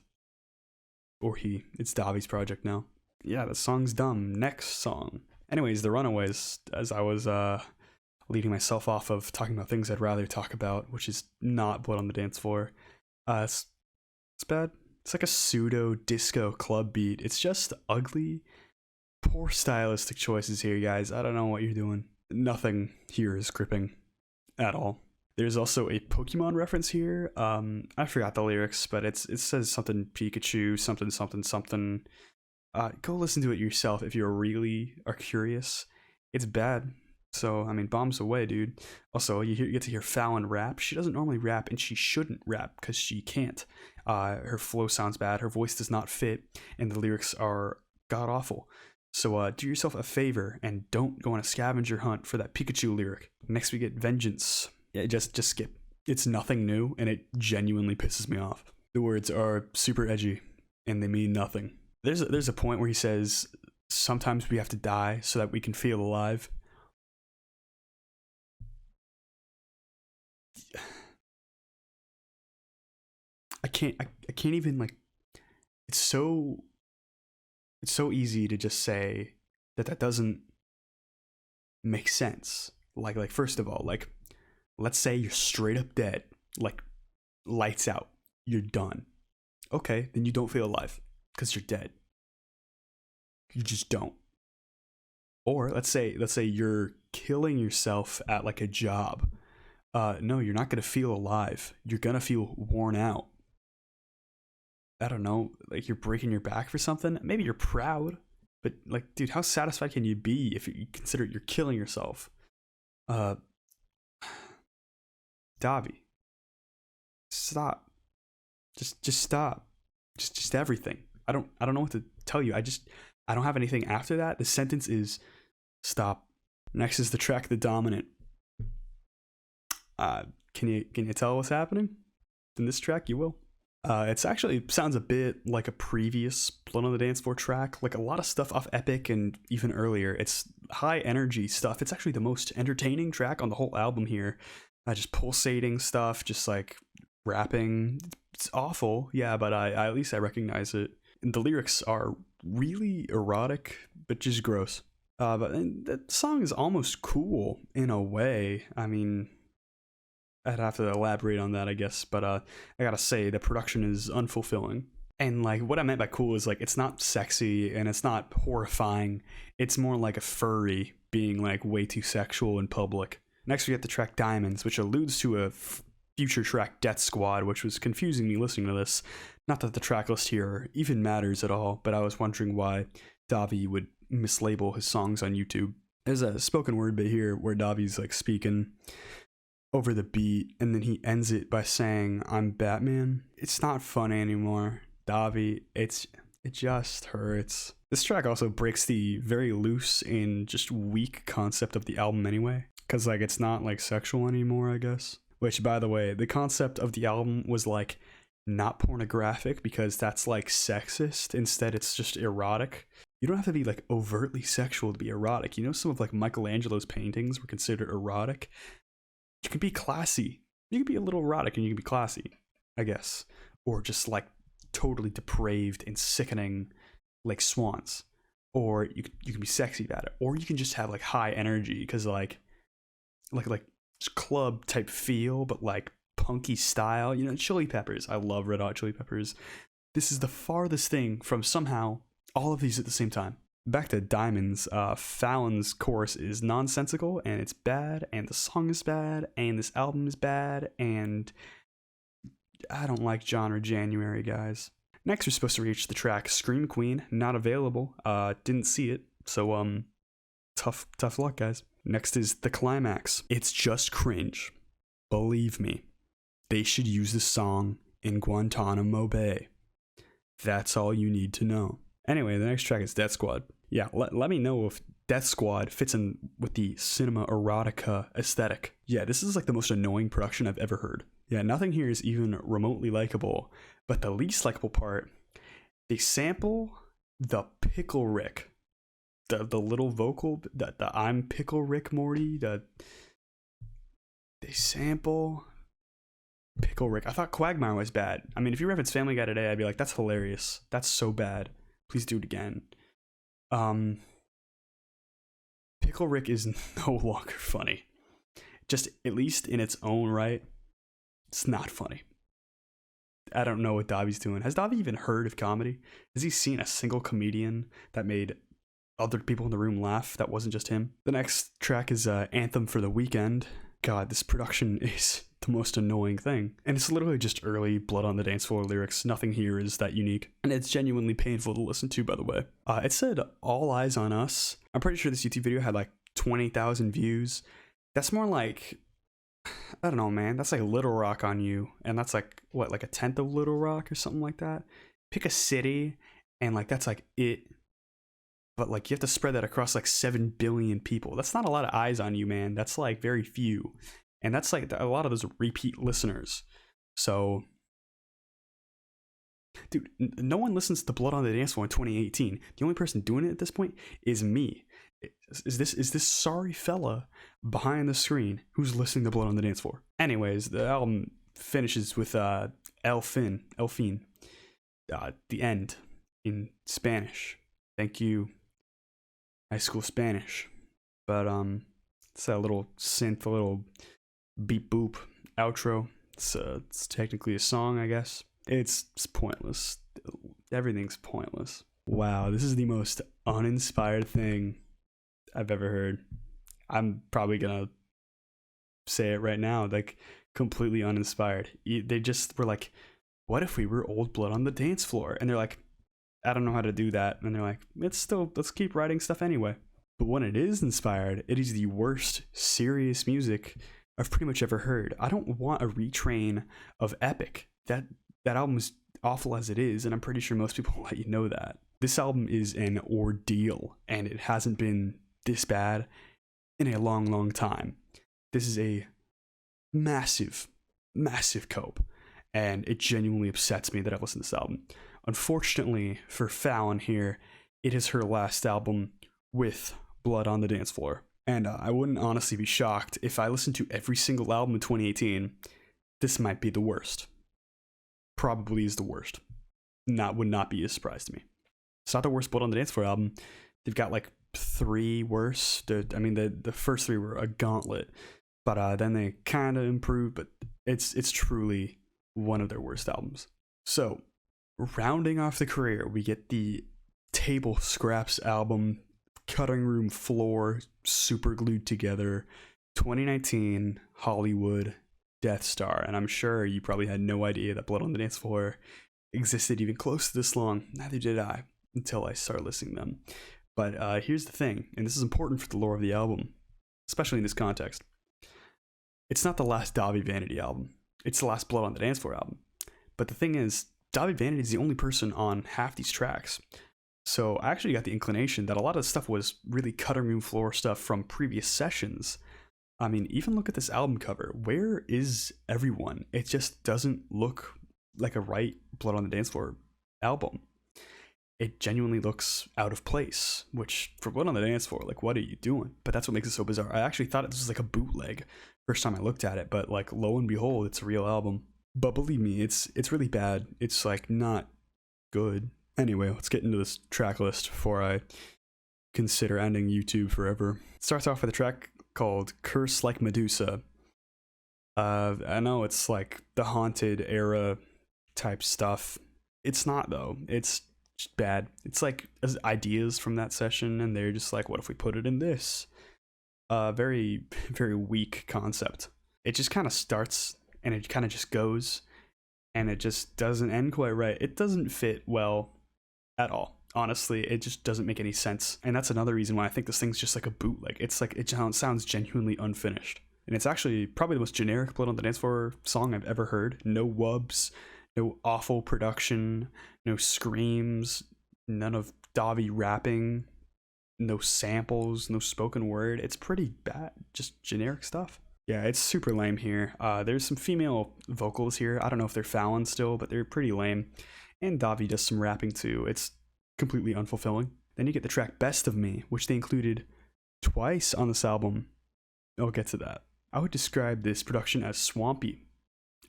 Or he. It's Dahvie's project now. Yeah, the song's dumb. Next song. Anyways, The Runaways, as I was leading myself off of talking about things I'd rather talk about, which is not Blood on the Dance Floor. It's bad. It's like a pseudo-disco club beat. It's just ugly. Poor stylistic choices here, guys. I don't know what you're doing. Nothing here is gripping at all. There's also a Pokemon reference here. I forgot the lyrics, but it says something Pikachu, something, something, something. Go listen to it yourself if you really are curious. It's bad. So, I mean, bombs away, dude. Also, you get to hear Fallon rap. She doesn't normally rap, and she shouldn't rap because she can't. Her flow sounds bad. Her voice does not fit, and the lyrics are god-awful. So do yourself a favor and don't go on a scavenger hunt for that Pikachu lyric. Next we get Vengeance. Yeah, just skip. It's nothing new and it genuinely pisses me off. The words are super edgy and they mean nothing. There's a point where he says, sometimes we have to die so that we can feel alive. I can't even like, it's so easy to just say that doesn't make sense. Like first of all, like, let's say you're straight up dead like lights out, you're done. Okay, then you don't feel alive because you're dead. You just don't. Or let's say you're killing yourself at like a job. No, you're not gonna feel alive. You're gonna feel worn out. I don't know, like you're breaking your back for something. Maybe you're proud, but like, dude, how satisfied can you be if you consider you're killing yourself? Dahvie, stop. Just stop. Just everything. I don't know what to tell you. I don't have anything after that. The sentence is stop. Next is the track The Dominant. Can you tell what's happening in this track? You will. It's actually sounds a bit like a previous Blood on the Dance Floor track, like a lot of stuff off Epic and even earlier. It's high energy stuff. It's actually the most entertaining track on the whole album here. Just pulsating stuff, just like rapping. It's awful, yeah, but I at least I recognize it. And the lyrics are really erotic, but just gross. But the song is almost cool in a way. I mean, I'd have to elaborate on that, I guess, but I gotta say the production is unfulfilling. And like what I meant by cool is like it's not sexy and it's not horrifying. It's more like a furry being like way too sexual in public. Next we get the track Diamonds, which alludes to a future track Death Squad, which was confusing me listening to this. Not that the track list here even matters at all, but I was wondering why Dahvie would mislabel his songs on YouTube. There's a spoken word bit here where Dahvie's like speaking over the beat, and then he ends it by saying, "I'm Batman." It's not funny anymore, Dahvie. It just hurts. This track also breaks the very loose and just weak concept of the album anyway, because like it's not like sexual anymore, I guess. Which, by the way, the concept of the album was like not pornographic because that's like sexist. Instead, it's just erotic. You don't have to be like overtly sexual to be erotic. You know, some of like Michelangelo's paintings were considered erotic. You can be classy. You can be a little erotic and you can be classy, I guess. Or just like totally depraved and sickening like swans. Or you can be sexy about it. Or you can just have like high energy because like club type feel, but like punky style. You know, Chili Peppers. I love Red Hot Chili Peppers. This is the farthest thing from somehow all of these at the same time. Back to Diamonds, Fallon's chorus is nonsensical, and it's bad, and the song is bad, and this album is bad, and I don't like genre January, guys. Next, we're supposed to reach the track Scream Queen, not available. Didn't see it, so tough luck, guys. Next is The Climax. It's just cringe. Believe me, they should use this song in Guantanamo Bay. That's all you need to know. Anyway, the next track is Death Squad. Yeah, let me know if Death Squad fits in with the cinema erotica aesthetic. Yeah, this is like the most annoying production I've ever heard. Yeah, nothing here is even remotely likable, but the least likable part, they sample the Pickle Rick. The little vocal, the I'm Pickle Rick Morty, they sample Pickle Rick. I thought Quagmire was bad. I mean, if you reference Family Guy today, I'd be like, that's hilarious. That's so bad. Please do it again. Pickle Rick is no longer funny. Just at least in its own right, it's not funny. I don't know what Dahvie's doing. Has Dahvie even heard of comedy? Has he seen a single comedian that made other people in the room laugh that wasn't just him? The next track is Anthem for the Weekend. God, this production is the most annoying thing. And it's literally just early Blood on the Dance Floor lyrics. Nothing here is that unique. And it's genuinely painful to listen to, by the way. It said All Eyes on Us. I'm pretty sure this YouTube video had like 20,000 views. That's more like, I don't know, man. That's like Little Rock on You. And that's like, what, like a tenth of Little Rock or something like that? Pick a city and like that's like it. But like you have to spread that across like 7 billion people. That's not a lot of eyes on you, man. That's like very few. And that's like a lot of those repeat listeners. So, dude, no one listens to Blood on the Dance Floor in 2018. The only person doing it at this point is me. Is this sorry fella behind the screen who's listening to Blood on the Dance Floor? Anyways, the album finishes with El Fin, the end in Spanish. Thank you, high school Spanish. But it's that little synth, a little beep boop outro. It's technically a song, I guess. It's pointless. Everything's pointless. Wow, this is the most uninspired thing I've ever heard. I'm probably gonna say it right now, like completely uninspired. They just were like, what if we were Old Blood on the Dance Floor? And they're like, I don't know how to do that. And they're like, let's keep writing stuff anyway. But when it is inspired, it is the worst serious music I've pretty much ever heard. I don't want a retrain of Epic. That album is awful as it is, and I'm pretty sure most people will let you know that. This album is an ordeal, and it hasn't been this bad in a long, long time. This is a massive, massive cope, and it genuinely upsets me that I've listened to this album. Unfortunately for Fallon here, it is her last album with Blood on the Dance Floor. And I wouldn't honestly be shocked if I listened to every single album in 2018. This might be the worst. Probably is the worst. Would not be a surprise to me. It's not the worst Blood on the Dance Floor album. They've got like 3 worse. The first 3 were a gauntlet, but then they kind of improved. But it's truly one of their worst albums. So, rounding off the career, we get the Table Scraps album, Cutting Room Floor, super glued together, 2019 Hollywood Death Star. And I'm sure you probably had no idea that Blood on the Dance Floor existed even close to this long. Neither did I until I started listening to them. But here's the thing, and this is important for the lore of the album, especially in this context. It's not the last Dahvie Vanity album. It's the last Blood on the Dance Floor album. But the thing is, Dahvie Vanity is the only person on half these tracks. So I actually got the inclination that a lot of the stuff was really cutting room floor stuff from previous sessions. I mean, even look at this album cover. Where is everyone? It just doesn't look like a right Blood on the Dance Floor album. It genuinely looks out of place, which for Blood on the Dance Floor, like, what are you doing? But that's what makes it so bizarre. I actually thought this was like a bootleg first time I looked at it, but like, lo and behold, it's a real album. But believe me, it's really bad. It's like not good. Anyway, let's get into this track list before I consider ending YouTube forever. It starts off with a track called Curse Like Medusa. I know it's like the Haunted era type stuff. It's not, though. It's just bad. It's like ideas from that session, and they're just like, what if we put it in this? Very, very weak concept. It just kind of starts, and it kind of just goes, and it just doesn't end quite right. It doesn't fit well at all. Honestly, it just doesn't make any sense. And that's another reason why I think this thing's just like a bootleg. It's like, it sounds genuinely unfinished. And it's actually probably the most generic Blood on the Dance Floor song I've ever heard. No wubs, no awful production, no screams, none of Dahvie rapping, no samples, no spoken word. It's pretty bad, just generic stuff. Yeah, it's super lame here. There's some female vocals here. I don't know if they're Fallon still, but they're pretty lame. And Dahvie does some rapping too. It's completely unfulfilling. Then you get the track Best of Me, which they included twice on this album. I'll get to that. I would describe this production as swampy.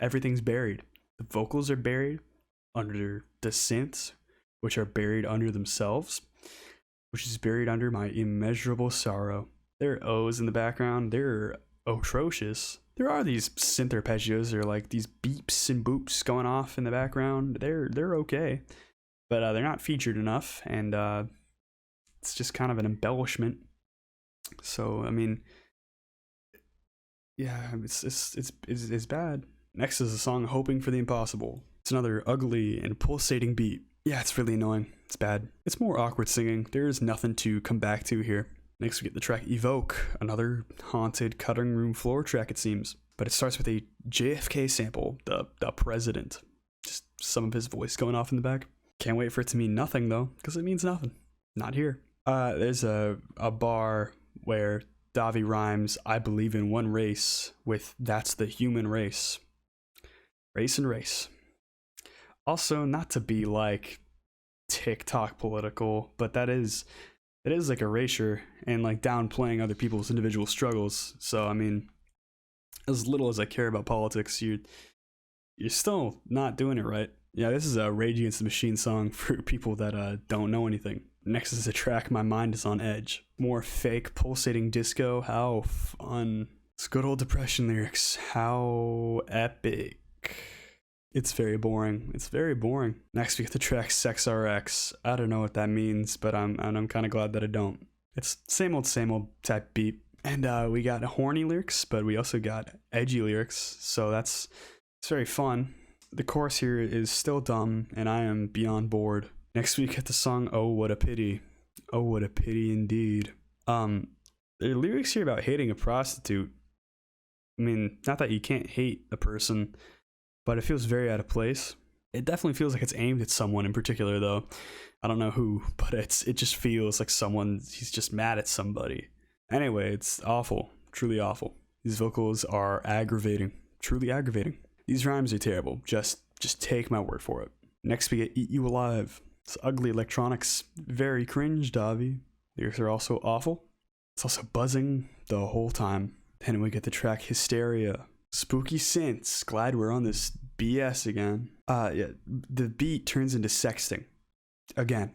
Everything's buried. The vocals are buried under the synths, which are buried under themselves, which is buried under my immeasurable sorrow. There are O's in the background. They're atrocious. There are these synth arpeggios or like these beeps and boops going off in the background. They're okay, but they're not featured enough, and it's just kind of an embellishment. So I mean, yeah, it's bad. Next is the song Hoping for the Impossible. It's another ugly and pulsating beat. Yeah, it's really annoying. It's bad. It's more awkward singing. There's nothing to come back to here. Next we get the track Evoke, another haunted cutting room floor track it seems. But it starts with a JFK sample, the president. Just some of his voice going off in the back. Can't wait for it to mean nothing though, because it means nothing. Not here. There's a bar where Dahvie rhymes I believe in one race with that's the human race. Race and race. Also, not to be like TikTok political, but it is like erasure and like downplaying other people's individual struggles. So I mean, as little as I care about politics, you're still not doing it right. Yeah, this is a Rage Against the Machine song for people that don't know anything. Next is the track My Mind Is on Edge. More fake pulsating disco. How fun. It's good old depression lyrics. How epic. It's very boring. It's very boring. Next we get the track Sex RX. I don't know what that means, but I'm kind of glad that I don't. It's same old type beat. And we got horny lyrics, but we also got edgy lyrics, so it's very fun. The chorus here is still dumb, and I am beyond bored. Next we get the song Oh What a Pity. Oh What a Pity Indeed. The lyrics here about hating a prostitute. I mean, not that you can't hate a person, but it feels very out of place. It definitely feels like it's aimed at someone in particular, though. I don't know who, but it just feels like he's just mad at somebody. Anyway, it's awful, truly awful. These vocals are aggravating, truly aggravating. These rhymes are terrible. Just take my word for it. Next we get Eat You Alive. It's ugly electronics, very cringe, Dahvie. Lyrics are also awful. It's also buzzing the whole time. Then we get the track Hysteria. Spooky synths. Glad we're on this BS again. Yeah, the beat turns into sexting. Again.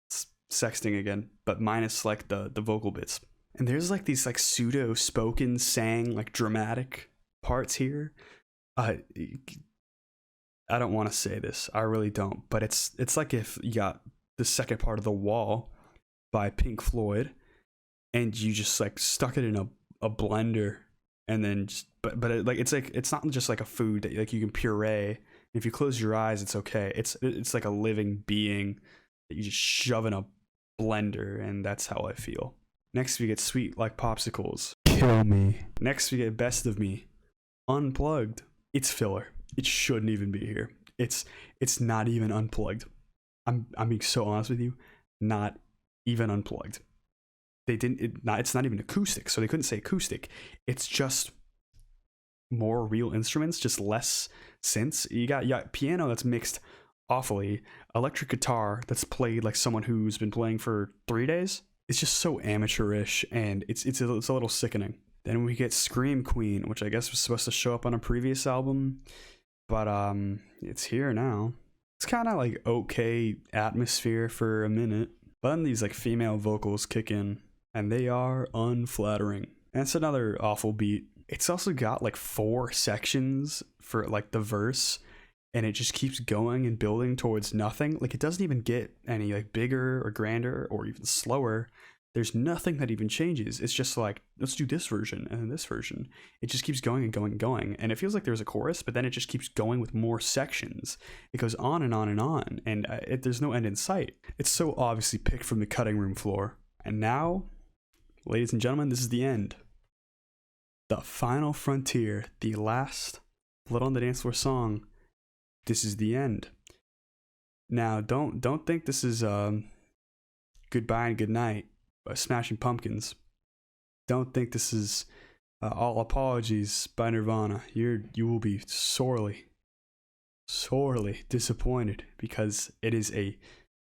It's sexting again, but minus like the vocal bits. And there's like these like pseudo spoken sang like dramatic parts here. I don't want to say this. I really don't. But it's like if you got the second part of The Wall by Pink Floyd and you just like stuck it in a blender and then just but it's not just like a food that like you can puree. If you close your eyes, it's okay. It's like a living being that you just shove in a blender, and that's how I feel. Next we get Sweet Like Popsicles. Kill me. Next we get Best of Me. Unplugged. It's filler. It shouldn't even be here. It's not even unplugged. I'm being so honest with you. Not even unplugged. It's not even acoustic, so they couldn't say acoustic. It's just more real instruments, just less synths. You got piano that's mixed awfully, electric guitar that's played like someone who's been playing for 3 days. It's just so amateurish, and it's a little sickening. Then we get Scream Queen, which I guess was supposed to show up on a previous album, but it's here now. It's kind of like okay atmosphere for a minute, but then these like female vocals kick in, and they are unflattering. And it's another awful beat. It's also got like 4 sections for like the verse, and it just keeps going and building towards nothing. Like it doesn't even get any like bigger or grander or even slower. There's nothing that even changes. It's just like, let's do this version and then this version. It just keeps going and going and going. And it feels like there's a chorus, but then it just keeps going with more sections. It goes on and on and on, and there's no end in sight. It's so obviously picked from the cutting room floor. And now, ladies and gentlemen, this is the end. The final frontier, the last Blood on the Dance Floor song. This is the end. Now, don't think this is Goodbye and Good Night by Smashing Pumpkins. Don't think this is All Apologies by Nirvana. You will be sorely disappointed, because it is a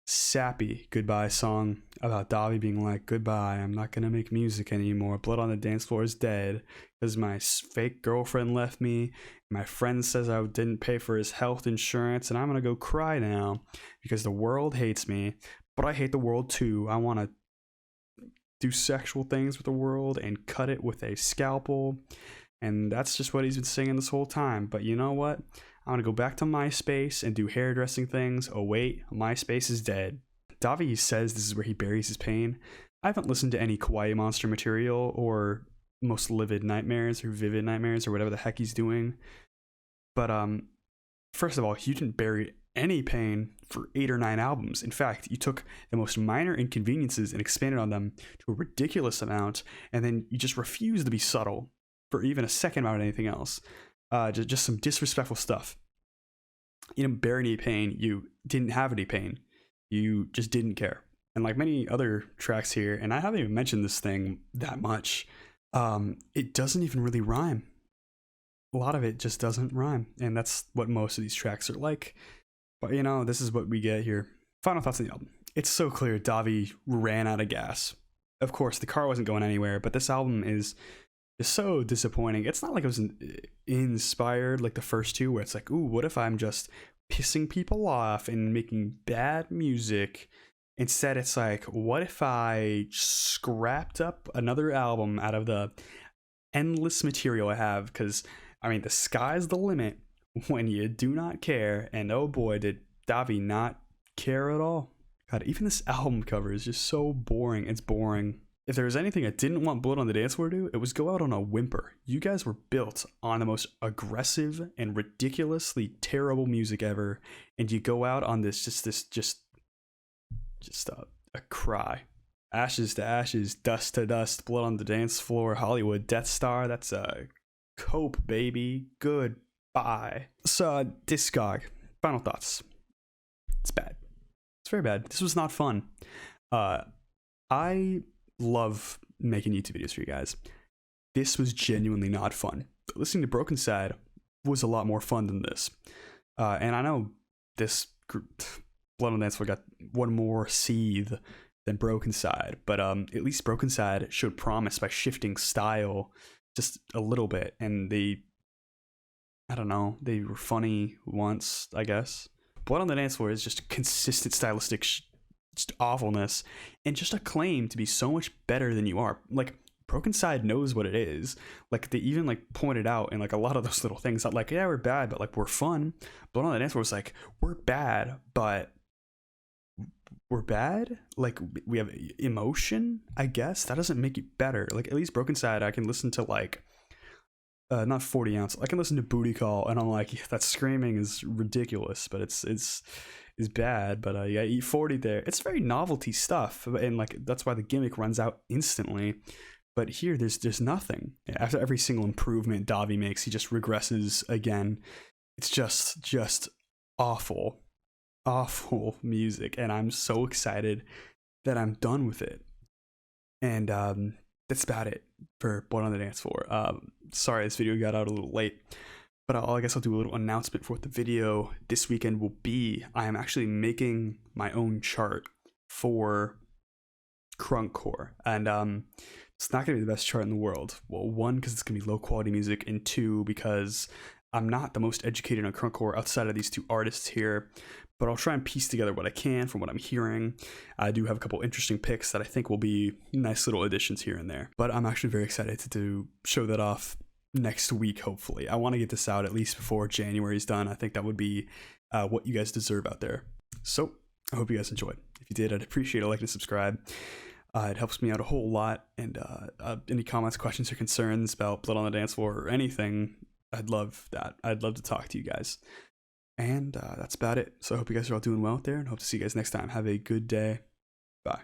sappy goodbye song about Dahvie being like, goodbye, I'm not gonna make music anymore. Blood on the Dance Floor is dead because my fake girlfriend left me. My friend says I didn't pay for his health insurance, and I'm gonna go cry now because the world hates me, but I hate the world too. I want to do sexual things with the world and cut it with a scalpel, and that's just what he's been singing this whole time. But you know what? I'm gonna go back to MySpace and do hairdressing things. Oh wait, MySpace is dead. Dahvie says this is where he buries his pain. I haven't listened to any Kawaii Monster material or Most Livid Nightmares or Vivid Nightmares or whatever the heck he's doing. But first of all, you didn't bury any pain for 8 or 9 albums. In fact, you took the most minor inconveniences and expanded on them to a ridiculous amount, and then you just refused to be subtle for even a second about anything else. Just some disrespectful stuff. You didn't bear any pain. You didn't have any pain. You just didn't care. And like many other tracks here, and I haven't even mentioned this thing that much, it doesn't even really rhyme. A lot of it just doesn't rhyme, and that's what most of these tracks are like. But you know, this is what we get here. Final thoughts on the album. It's so clear Dahvie ran out of gas. Of course, the car wasn't going anywhere, but this album is so disappointing. It's not like it was inspired like the first two, where it's like, ooh, what if I'm just pissing people off and making bad music? Instead, it's like, what if I scrapped up another album out of the endless material I have, because I mean the sky's the limit when you do not care, and oh boy did Dahvie not care at all. God, even this album cover is just so boring. It's boring. If there was anything I didn't want Blood on the Dance Floor to do, it was go out on a whimper. You guys were built on the most aggressive and ridiculously terrible music ever, and you go out on this just a cry. Ashes to ashes, dust to dust, blood on the dance floor, Hollywood, Death Star. That's a cope, baby. Goodbye. So, Discog. Final thoughts. It's bad. It's very bad. This was not fun. I love making YouTube videos for you guys. This was genuinely not fun. But listening to Broken Side was a lot more fun than this. And I know this group, Blood on the Dance Floor, got one more seethe than Broken Side, but at least Broken Side showed promise by shifting style just a little bit, and they were funny once, I guess. Blood on the Dance Floor is just consistent stylistic just awfulness, and just a claim to be so much better than you are. Like, Broken Side knows what it is. Like, they even like pointed out in like a lot of those little things that like, yeah, we're bad, but like we're fun. Blood on the Dance Floor was like, we're bad, but we're bad, like we have emotion, I guess. That doesn't make it better. Like, at least Broken Side I can listen to like not 40 ounce, I can listen to Booty Call and I'm like, that screaming is ridiculous, but it's bad. But yeah, E40 there, it's very novelty stuff, and like that's why the gimmick runs out instantly. But here there's nothing. After every single improvement Dahvie makes, he just regresses again. It's just awful music, and I'm so excited that I'm done with it. And that's about it for Blood on the Dance Floor. Sorry this video got out a little late, but I guess I'll do a little announcement for what the video this weekend will be. I am actually making my own chart for crunkcore, and it's not gonna be the best chart in the world. Well, one, because it's gonna be low quality music, and two, because I'm not the most educated on crunkcore outside of these two artists here, but I'll try and piece together what I can from what I'm hearing. I do have a couple interesting picks that I think will be nice little additions here and there, but I'm actually very excited to show that off next week, hopefully. I want to get this out at least before January's done. I think that would be what you guys deserve out there. So I hope you guys enjoyed. If you did, I'd appreciate a like and subscribe. It helps me out a whole lot, and any comments, questions, or concerns about Blood on the Dance Floor or anything, I'd love that. I'd love to talk to you guys. And that's about it. So I hope you guys are all doing well out there, and hope to see you guys next time. Have a good day. Bye.